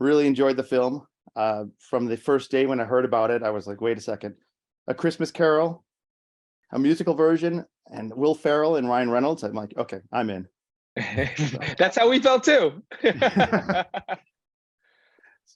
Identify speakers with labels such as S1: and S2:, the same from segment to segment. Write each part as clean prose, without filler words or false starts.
S1: Really enjoyed the film. From the first day when I heard about it, I was like, wait a second, A Christmas Carol, a musical version, and Will Ferrell and Ryan Reynolds. I'm like, okay, I'm in.
S2: That's how we felt too.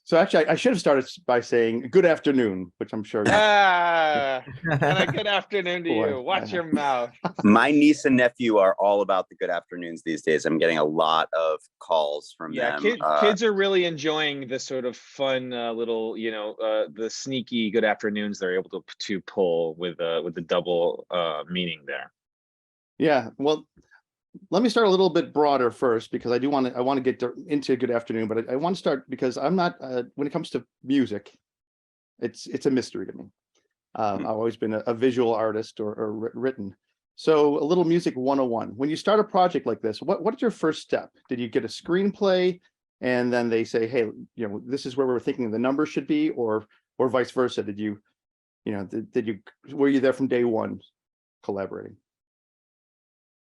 S1: So actually, I should have started by saying good afternoon, which I'm sure.
S2: And a good afternoon to you. Watch your mouth.
S3: My niece and nephew are all about the good afternoons these days. I'm getting a lot of calls from them.
S2: Kids are really enjoying this sort of fun little, the sneaky good afternoons they're able to pull with the double meaning there.
S1: Yeah, well, let me start a little bit broader first, because I want to get into good afternoon, but I want to start because I'm not when it comes to music, it's a mystery to me. I've always been a visual artist or written. So a little music 101. When you start a project like this, what's your first step? Did you get a screenplay and then they say, hey, this is where we're thinking the numbers should be, or vice versa? Did you were you there from day one collaborating?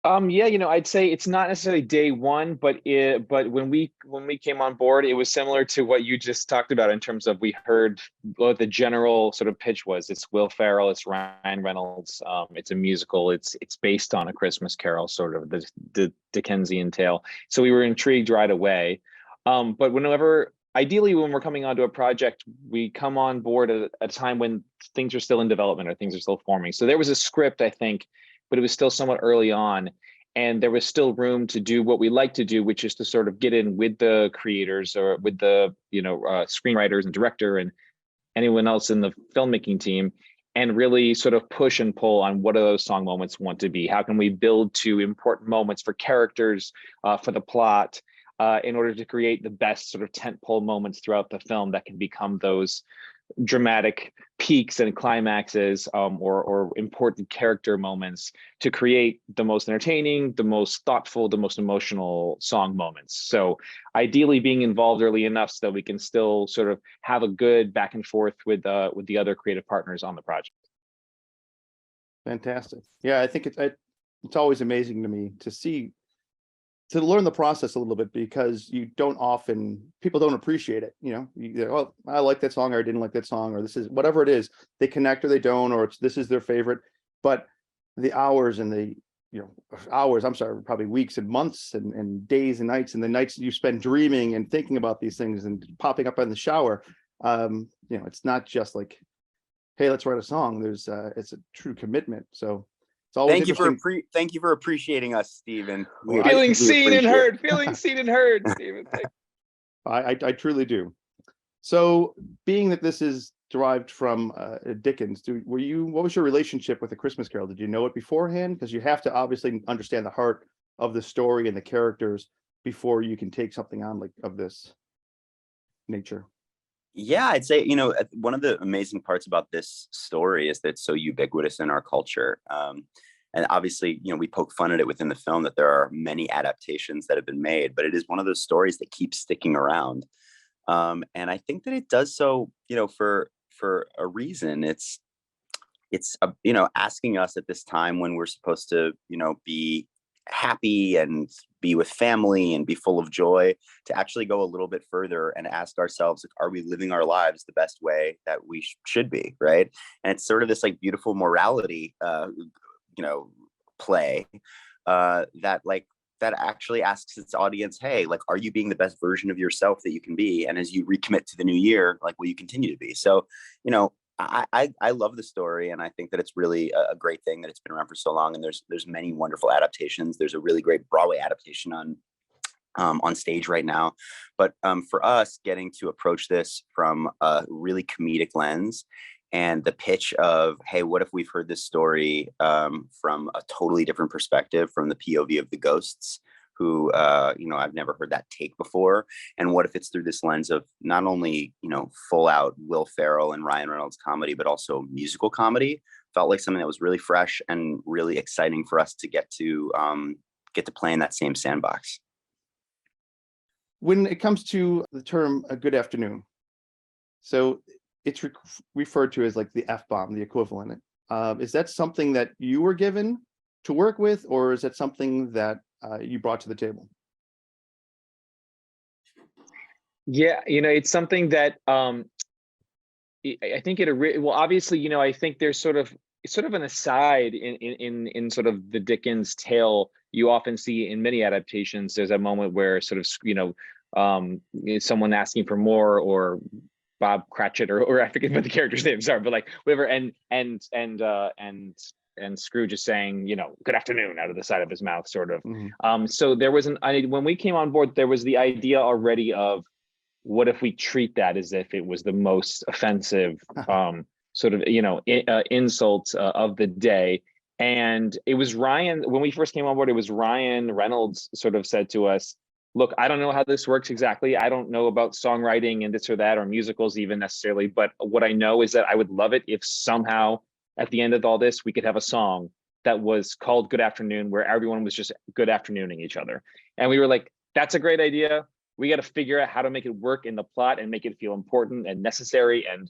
S2: I'd say it's not necessarily day one, but when we came on board, it was similar to what you just talked about in terms of we heard what the general sort of pitch was. It's Will Ferrell, it's Ryan Reynolds, it's a musical, it's based on A Christmas Carol, sort of the Dickensian tale. So we were intrigued right away. But ideally, when we're coming onto a project, we come on board at a time when things are still in development or things are still forming. So there was a script, I think, but it was still somewhat early on. And there was still room to do what we like to do, which is to sort of get in with the creators or with the, screenwriters and director and anyone else in the filmmaking team, and really sort of push and pull on what do those song moments want to be? How can we build to important moments for characters, for the plot, in order to create the best sort of tentpole moments throughout the film that can become those dramatic peaks and climaxes, or important character moments to create the most entertaining, the most thoughtful, the most emotional song moments. So ideally being involved early enough so that we can still sort of have a good back and forth with the other creative partners on the project.
S1: Fantastic. Yeah, I think it's always amazing to me to learn the process a little bit, because people don't appreciate it. Oh, I like that song, or I didn't like that song, or this is whatever it is, they connect or they don't, or this is their favorite. But the hours and probably weeks and months and days and nights, and the nights you spend dreaming and thinking about these things and popping up in the shower. It's not just like, hey, let's write a song. It's a true commitment. So it's always
S3: thank you for appreciating us, Steven.
S2: Feeling seen and heard, Steven.
S1: I truly do. So being that this is derived from Dickens, what was your relationship with A Christmas Carol? Did you know it beforehand? Because you have to obviously understand the heart of the story and the characters before you can take something on like of this nature.
S3: Yeah, I'd say, one of the amazing parts about this story is that it's so ubiquitous in our culture. And obviously, we poke fun at it within the film that there are many adaptations that have been made, but it is one of those stories that keeps sticking around. And I think that it does so, for a reason. It's asking us at this time when we're supposed to, be happy and be with family and be full of joy, to actually go a little bit further and ask ourselves, like, are we living our lives the best way that we should be, right? And it's sort of this like beautiful morality play that actually asks its audience, hey, like, are you being the best version of yourself that you can be? And as you recommit to the new year, like, will you continue to be? So I love the story, and I think that it's really a great thing that it's been around for so long. And there's many wonderful adaptations. There's a really great Broadway adaptation on stage right now. But for us, getting to approach this from a really comedic lens, and the pitch of, hey, what if we've heard this story from a totally different perspective, from the POV of the ghosts, who, I've never heard that take before. And what if it's through this lens of not only, full out Will Ferrell and Ryan Reynolds comedy, but also musical comedy? Felt like something that was really fresh and really exciting for us to get to play in that same sandbox.
S1: When it comes to the term "a good afternoon," so it's referred to as like the F-bomb, the equivalent. Is that something that you were given to work with, or is that something that you brought to the table?
S2: Yeah, it's something that I think well, obviously, I think there's sort of an aside in sort of the Dickens tale. You often see in many adaptations, there's a moment where sort of, someone asking for more, or Bob Cratchit, or I forget what the character's names are, but like whatever, and Scrooge is saying, good afternoon out of the side of his mouth, sort of. So there was when we came on board, there was the idea already of, what if we treat that as if it was the most offensive sort of insult of the day. And it was Ryan, when we first came on board, it was Ryan Reynolds sort of said to us, look, I don't know how this works exactly. I don't know about songwriting and this or that, or musicals even necessarily, but what I know is that I would love it if somehow at the end of all this, we could have a song that was called Good Afternoon, where everyone was just good afternooning each other. And we were like, that's a great idea. We got to figure out how to make it work in the plot and make it feel important and necessary and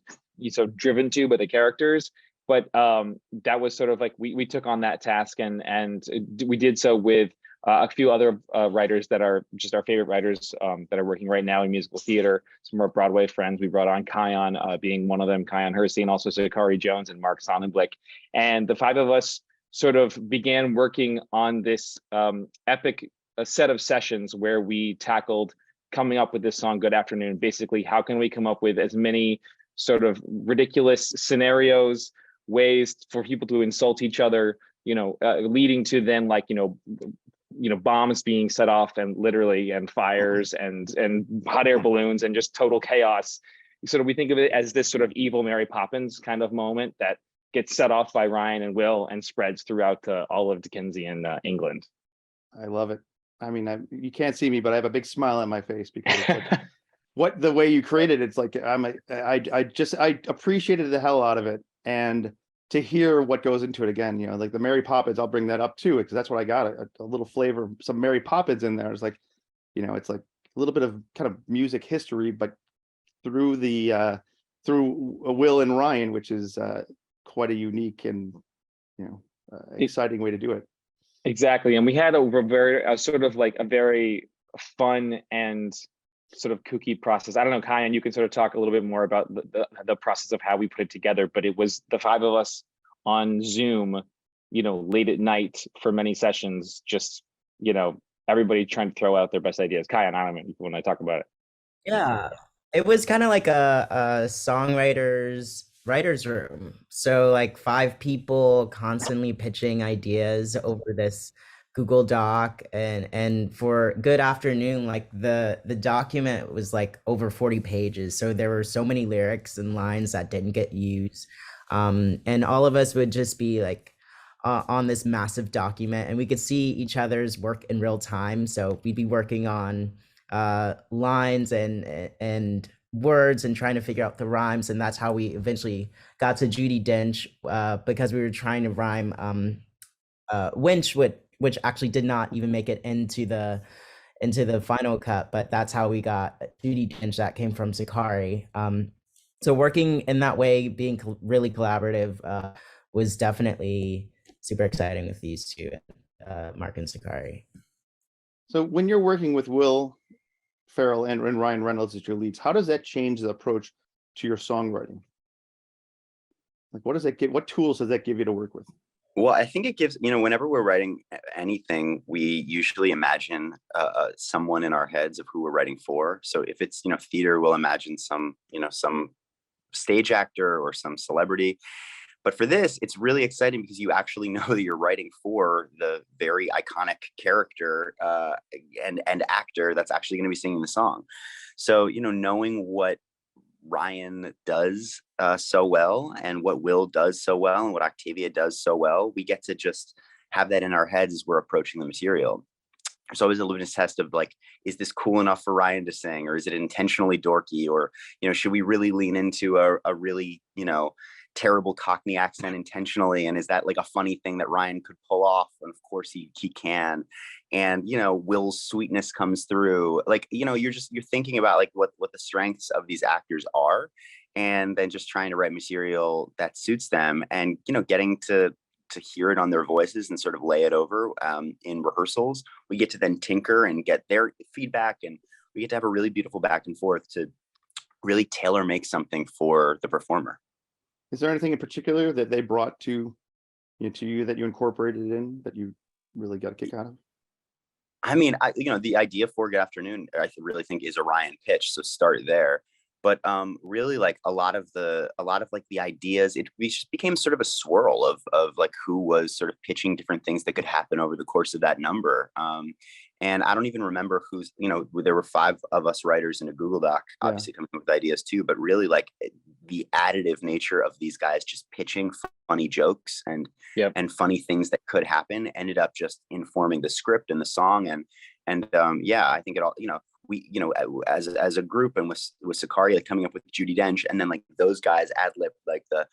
S2: driven to by the characters. But that was sort of like, we took on that task, and we did so with a few other writers that are just our favorite writers that are working right now in musical theater. Some of our Broadway friends. We brought on Khiyon being one of them, Khiyon Hursey, and also Zachary Jones and Mark Sonnenblick. And the five of us sort of began working on this epic set of sessions where we tackled coming up with this song, Good Afternoon. Basically, how can we come up with as many sort of ridiculous scenarios, ways for people to insult each other, leading to then bombs being set off, and literally, and fires and hot air balloons and just total chaos. Sort of, we think of it as this sort of evil Mary Poppins kind of moment that gets set off by Ryan and Will and spreads throughout all of Dickensian England.
S1: I love it. I mean, you can't see me, but I have a big smile on my face because it's like the way you created it's like I appreciated the hell out of it, and to hear what goes into it again, like the Mary Poppins, I'll bring that up too, because that's what I got, a little flavor, some Mary Poppins in there. It's like, it's like a little bit of kind of music history, but through Will and Ryan, which is quite a unique and exciting way to do it.
S2: Exactly. And we had a very fun and sort of kooky process. I don't know, Khiyon, you can sort of talk a little bit more about the process of how we put it together, but it was the five of us on Zoom, late at night for many sessions, just, everybody trying to throw out their best ideas. Khiyon, I don't know if you want to talk about it.
S4: Yeah, it was kind of like a writer's room. So like 5 people constantly pitching ideas over this Google Doc, and for Good Afternoon, like the document was like over 40 pages. So there were so many lyrics and lines that didn't get used. And all of us would just be like on this massive document, and we could see each other's work in real time. So we'd be working on lines and words and trying to figure out the rhymes, and that's how we eventually got to Judi Dench, because we were trying to rhyme winch, which actually did not even make it into the final cut, but that's how we got Judi Dench. That came from Zachary. So working in that way, being really collaborative, was definitely super exciting with these two, Mark and Zachary.
S1: So when you're working with Will Ferrell and Ryan Reynolds as your leads, how does that change the approach to your songwriting? Like, what does that give? What tools does that give you to work with?
S3: Well, I think it gives, whenever we're writing anything, we usually imagine someone in our heads of who we're writing for. So if it's, theater, we'll imagine some stage actor or some celebrity. But for this, it's really exciting because you actually know that you're writing for the very iconic character and actor that's actually going to be singing the song. So, knowing what Ryan does so well, and what Will does so well, and what Octavia does so well, we get to just have that in our heads as we're approaching the material. There's always a litmus test of like, is this cool enough for Ryan to sing, or is it intentionally dorky, or should we really lean into a really terrible Cockney accent intentionally, and is that like a funny thing that Ryan could pull off? And of course he can. And Will's sweetness comes through, like you're thinking about like what the strengths of these actors are, and then just trying to write material that suits them, and getting to hear it on their voices and sort of lay it over in rehearsals. We get to then tinker and get their feedback and we get to have a really beautiful back and forth to really tailor make something for the performer.
S1: Is there anything in particular that they brought to you that you incorporated in that you really got a kick out of?
S3: I mean, the idea for Good Afternoon, I really think is a Ryan pitch. So start there. But really, like a lot of like the ideas, we just became sort of a swirl of like who was sort of pitching different things that could happen over the course of that number. And I don't even remember who's, there were 5 of us writers in a Google Doc, obviously coming up with ideas too, but really like the additive nature of these guys just pitching funny jokes and funny things that could happen ended up just informing the script and the song. And I think it all, we, as a group and with Sakari, like coming up with Judi Dench, and then like those guys ad lib like the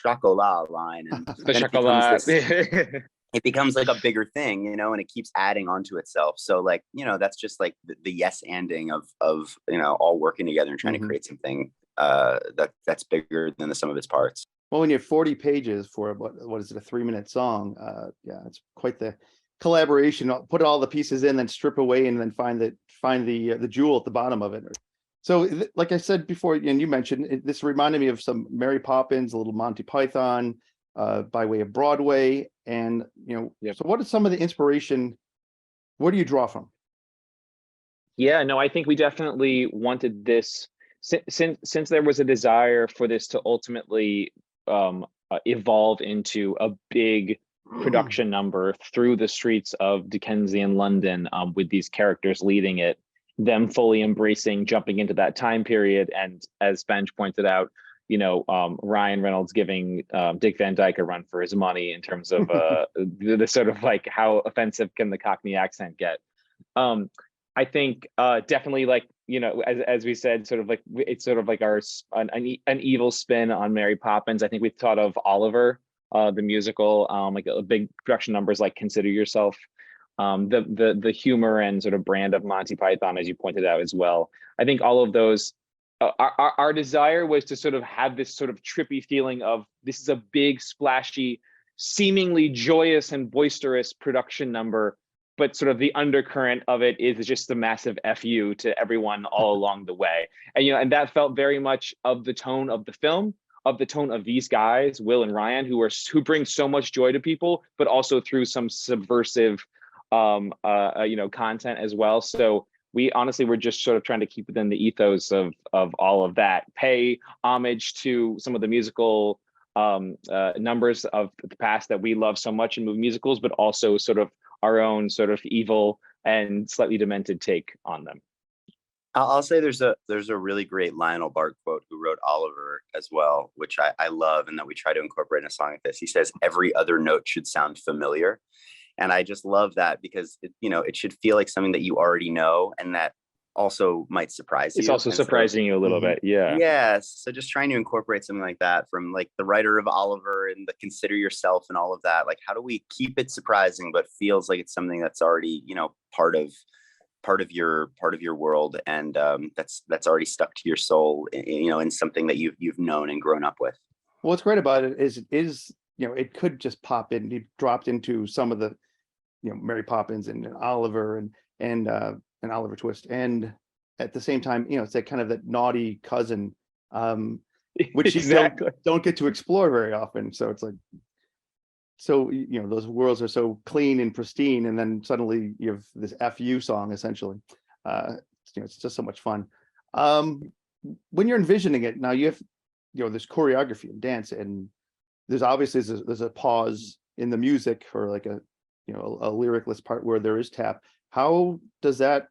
S3: chocolat line, and
S2: the chocolat.
S3: It becomes like a bigger thing, and it keeps adding onto itself. So like, that's just like the yes anding of all working together and trying to create something that's bigger than the sum of its parts.
S1: Well, when you have 40 pages for what is it, a 3-minute song? It's quite the collaboration. Put all the pieces in, then strip away, and then find the jewel at the bottom of it. So, like I said before, and you mentioned, this reminded me of some Mary Poppins, a little Monty Python, by way of Broadway, and So, what is some of the inspiration? Where do you draw from?
S2: Yeah, no, I think we definitely wanted this since there was a desire for this to ultimately evolve into a big production number through the streets of Dickensian London, with these characters leading it, them fully embracing jumping into that time period. And as Benj pointed out, Ryan Reynolds giving Dick Van Dyke a run for his money in terms of the sort of like how offensive can the Cockney accent get. I think definitely, like, as we said, sort of like it's sort of like an evil spin on Mary Poppins. I think we thought of Oliver, the musical, like a big production numbers like Consider Yourself, the humor and sort of brand of Monty Python, as you pointed out as well. I think all of those, our desire was to sort of have this sort of trippy feeling of this is a big, splashy, seemingly joyous and boisterous production number, but sort of the undercurrent of it is just the massive FU to everyone all along the way. And, and that felt very much of the tone of the film, of the tone of these guys, Will and Ryan, who bring so much joy to people, but also through some subversive, content as well. So we honestly were just sort of trying to keep within the ethos of all of that, pay homage to some of the musical numbers of the past that we love so much in movie musicals, but also sort of our own sort of evil and slightly demented take on them.
S3: I'll say there's a really great Lionel Bart quote, who wrote Oliver as well, which I love, and that we try to incorporate in a song like this. He says, "Every other note should sound familiar." And I just love that, because it should feel like something that you already know, and that also might surprise you.
S2: It's also surprising you a little bit. Yeah.
S3: Yes. So just trying to incorporate something like that from like the writer of Oliver and the Consider Yourself and all of that. Like, how do we keep it surprising, but feels like it's something that's already, part of your world, and that's already stuck to your soul, in something that you've known and grown up with.
S1: Well, what's great about it is it could just pop in, be dropped into some of the, Mary Poppins and Oliver and Oliver Twist, and at the same time, it's that kind of that naughty cousin, which
S2: exactly.
S1: you don't get to explore very often. So it's like, those worlds are so clean and pristine, and then suddenly you have this FU song essentially. It's just so much fun. When you're envisioning it now, you have this choreography and dance, and there's obviously there's a pause in the music, or like a lyricless part where there is tap. How does that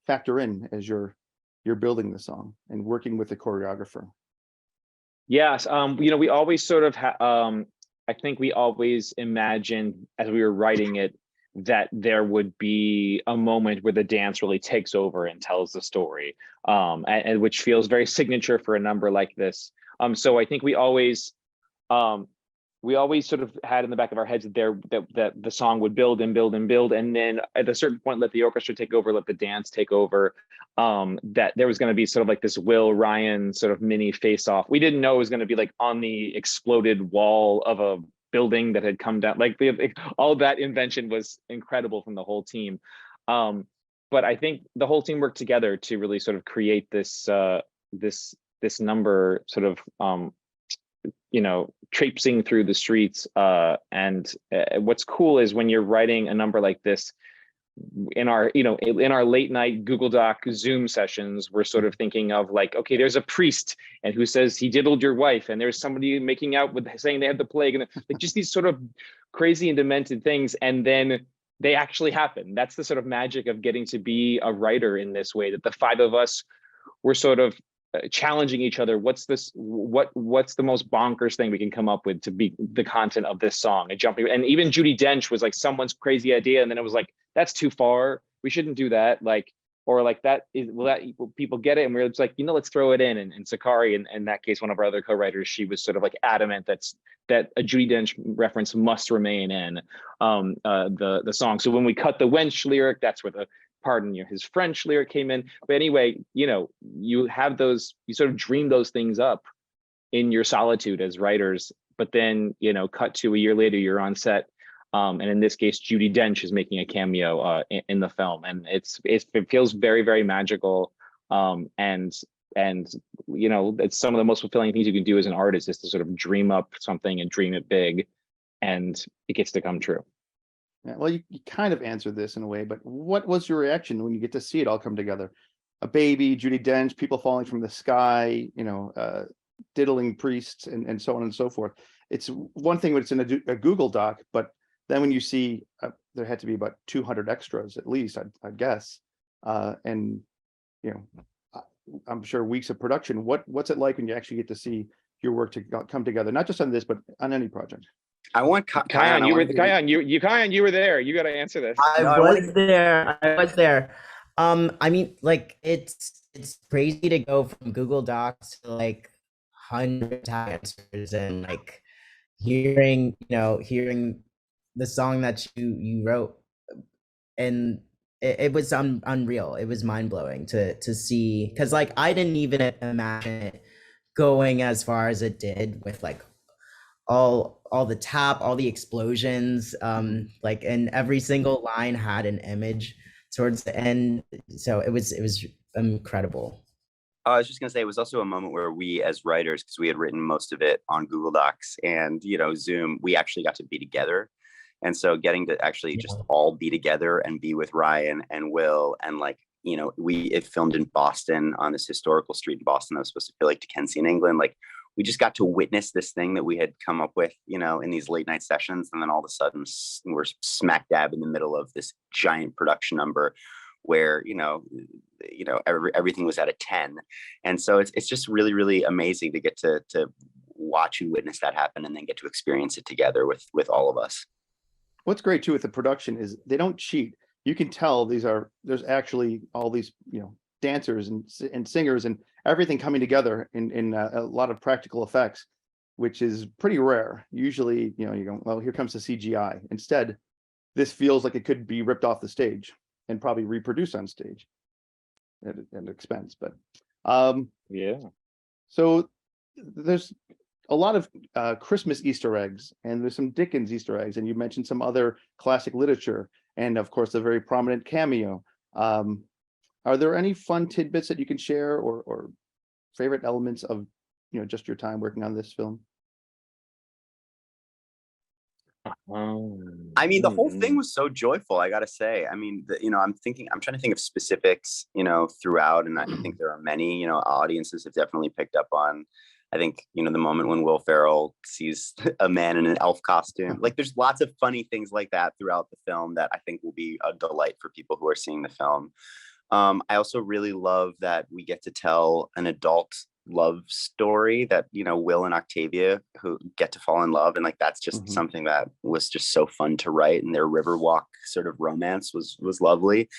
S1: factor in as you're building the song and working with the choreographer?
S2: Yes, we always sort of I think we always imagined as we were writing it that there would be a moment where the dance really takes over and tells the story, and which feels very signature for a number like this. So I think we always sort of had in the back of our heads that the song would build and build and build, and then at a certain point let the orchestra take over, let the dance take over. That there was going to be sort of like this Will Ryan sort of mini face-off. We didn't know it was going to be like on the exploded wall of a building that had come down. Like all that invention was incredible from the whole team. but I think the whole team worked together to really sort of create this this number, sort of traipsing through the streets. And what's cool is when you're writing a number like this, in our late night Google Doc Zoom sessions, we're sort of thinking of like, okay, there's a priest and who says he diddled your wife, and there's somebody making out with saying they have the plague, and like just these sort of crazy and demented things, and then they actually happen. That's the sort of magic of getting to be a writer in this way, that the five of us were sort of challenging each other. What's the most bonkers thing we can come up with to be the content of this song, and jumping. And even Judi Dench was like someone's crazy idea, and then it was like, that's too far, we shouldn't do that, like, or like, will people get it? And we're just like, let's throw it in. And Sakari, in that case, one of our other co-writers, she was sort of like adamant that a Judi Dench reference must remain in the song. So when we cut the wench lyric, that's where his French lyric came in. But anyway, you have those, you sort of dream those things up in your solitude as writers, but then, cut to a year later, you're on set. And in this case, Judi Dench is making a cameo in the film, and it feels very, very magical. And it's some of the most fulfilling things you can do as an artist, is to sort of dream up something and dream it big, and it gets to come true.
S1: Yeah, well, you kind of answered this in a way, but what was your reaction when you get to see it all come together? A baby, Judi Dench, people falling from the sky, diddling priests, and so on and so forth. It's one thing when it's in a Google Doc, but then when you see there had to be about 200 extras at least, I'd guess, and I'm sure weeks of production. What's it like when you actually get to see your work to come together, not just on this, but on any project?
S3: I want
S2: Khiyon, you were there. You got to answer this.
S4: I was there. I mean, like, it's crazy to go from Google Docs to like 100 answers, and like hearing the song that you wrote, and it was unreal. It was mind-blowing to see, because like I didn't even imagine it going as far as it did, with like all the tap, all the explosions, like, and every single line had an image towards the end, so it was incredible.
S3: I was just going to say, it was also a moment where we as writers, because we had written most of it on Google Docs and Zoom, we actually got to be together. And so getting to actually just all be together and be with Ryan and Will, and like, it filmed in Boston, on this historical street in Boston that was supposed to feel like Dickensian in England. Like, we just got to witness this thing that we had come up with, in these late night sessions. And then all of a sudden we're smack dab in the middle of this giant production number where, everything was at a 10. And so it's just really, really amazing to get to watch and witness that happen, and then get to experience it together with all of us.
S1: What's great too with the production is they don't cheat. You can tell there's actually all these, dancers and singers and everything coming together in a lot of practical effects, which is pretty rare. Usually, you go, well, here comes the CGI. Instead, this feels like it could be ripped off the stage and probably reproduced on stage at expense. But
S2: yeah.
S1: So there's a lot of Christmas Easter eggs, and there's some Dickens Easter eggs, and you mentioned some other classic literature, and of course, a very prominent cameo. Are there any fun tidbits that you can share, or favorite elements of, just your time working on this film?
S3: I mean, the whole thing was so joyful, I gotta say. I mean, I'm trying to think of specifics, throughout, and I think there are many, audiences have definitely picked up on. I think, the moment when Will Ferrell sees a man in an elf costume, like, there's lots of funny things like that throughout the film that I think will be a delight for people who are seeing the film. I also really love that we get to tell an adult love story, that Will and Octavia who get to fall in love, and like that's just something that was just so fun to write, and their Riverwalk sort of romance was lovely.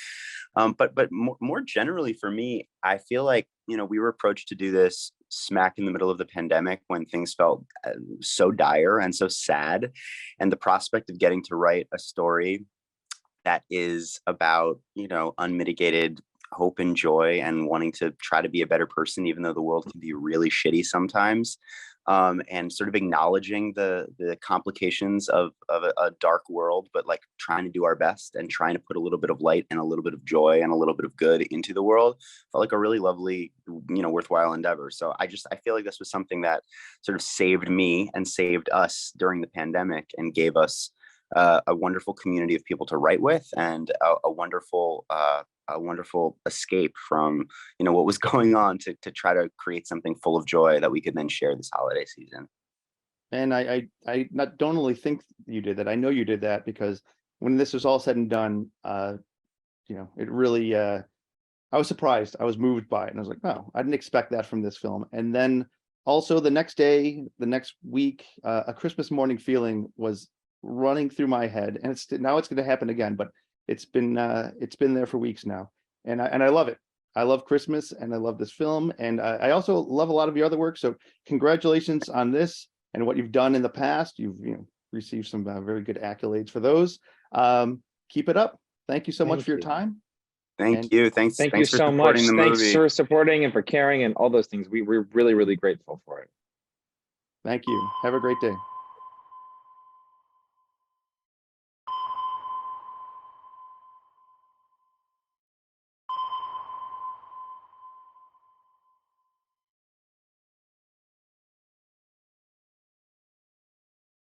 S3: But more generally for me, I feel like we were approached to do this smack in the middle of the pandemic, when things felt so dire and so sad, and the prospect of getting to write a story that is about unmitigated hope and joy, and wanting to try to be a better person, even though the world can be really shitty sometimes, and sort of acknowledging the complications of a dark world, but like trying to do our best and trying to put a little bit of light and a little bit of joy and a little bit of good into the world felt like a really lovely, worthwhile endeavor. So I feel like this was something that sort of saved me and saved us during the pandemic and gave us a wonderful community of people to write with, and a wonderful escape from what was going on, to try to create something full of joy that we could then share this holiday season.
S1: And don't only think you did that. I know you did that, because when this was all said and done, it really, I was surprised. I was moved by it, and I was like, no, I didn't expect that from this film. And then also the next day, the next week, A Christmas Morning Feeling was running through my head, and now it's going to happen again, but it's been there for weeks now, and I love it. I love Christmas, and I love this film, and I also love a lot of your other work. So congratulations on this and what you've done in the past. You've received some very good accolades for those. Keep it up. Thank you so much for your time.
S3: Thank you. Thanks
S2: you
S3: for
S2: so much.
S3: supporting the
S2: Thanks
S3: movie.
S2: for supporting and for caring and all those things. We're really, really grateful for it.
S1: Thank you. Have a great day.